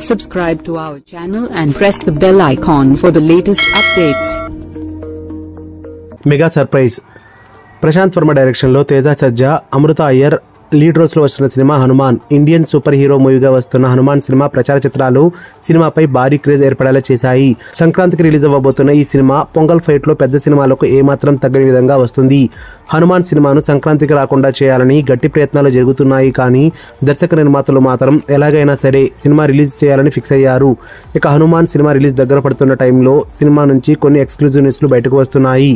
Subscribe to our channel and press the bell icon for the latest updates. Mega surprise. Prashant Verma direction lo Teja Chajja, Amruta Iyer lead roles లో వస్తున్న cinema Hanuman. Indian super hero మూవీగా వస్తున్న Hanuman cinema ప్రచార చిత్రాలు సినిమాపై భారీ craze ఏర్పడేలా చేశాయి. సంక్రాంతికి రిలీజ్ అవ్వబోతున్న ఈ సినిమా పొంగల్ ఫైట్ లో పెద్ద సినిమాలకు ఏమాత్రం తగ్గని విధంగా వస్తుంది. హనుమాన్ సినిమాను సంక్రాంతికి రాకుండా చేయాలని గట్టి ప్రయత్నాలు జరుగుతున్నాయి. కానీ దర్శక నిర్మాతలు మాత్రం ఎలాగైనా సరే సినిమా రిలీజ్ చేయాలని ఫిక్స్ అయ్యారు. ఇక హనుమాన్ సినిమా రిలీజ్ దగ్గర పడుతున్న టైంలో సినిమా నుంచి కొన్ని ఎక్స్క్లూజివ్ న్యూస్లు బయటకు వస్తున్నాయి.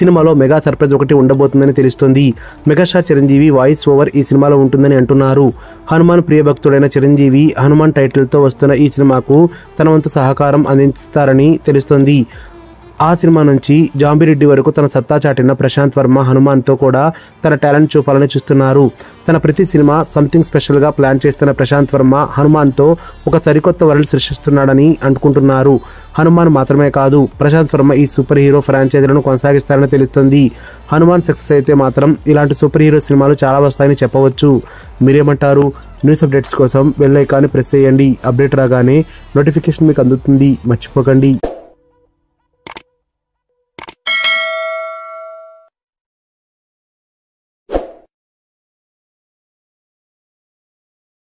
సినిమాలో మెగా సర్ప్రైజ్ ఒకటి ఉండబోతుందని తెలుస్తుంది. మెగాస్టార్ చిరంజీవి వాయిస్ ఓవర్ ఈ సినిమాలో ఉంటుందని అంటున్నారు. హనుమాన్ ప్రియభక్తుడైన చిరంజీవి హనుమాన్ టైటిల్ తో వస్తున్న ఈ సినిమాకు తన వంతు సహకారం అందిస్తారని తెలుస్తుంది. ఆ సినిమా నుంచి జాంబిరెడ్డి వరకు తన సత్తా చాటిన ప్రశాంత్ వర్మ హనుమాన్ తో కూడా తన టాలెంట్ చూపాలని చూస్తున్నారు. తన ప్రతి సినిమా సంథింగ్ స్పెషల్ గా ప్లాన్ చేస్తున్న ప్రశాంత్ వర్మ హనుమాన్ తో ఒక సరికొత్త వరల్డ్ సృష్టిస్తున్నాడని అనుకుంటున్నారు. హనుమాన్ మాత్రమే కాదు, ప్రశాంత్ వర్మ ఈ సూపర్ హీరో ఫ్రాంచైజీలను కొనసాగిస్తారని తెలుస్తుంది. హనుమాన్ సక్సెస్ అయితే మాత్రం ఇలాంటి సూపర్ హీరో సినిమాలు చాలా వస్తాయని చెప్పవచ్చు. మీరేమంటారు? న్యూస్ అప్డేట్స్ కోసం బెల్ ఐకాన్ని ప్రెస్ చేయండి. అప్డేట్ రాగానే నోటిఫికేషన్ మీకు అందుతుంది. మర్చిపోకండి.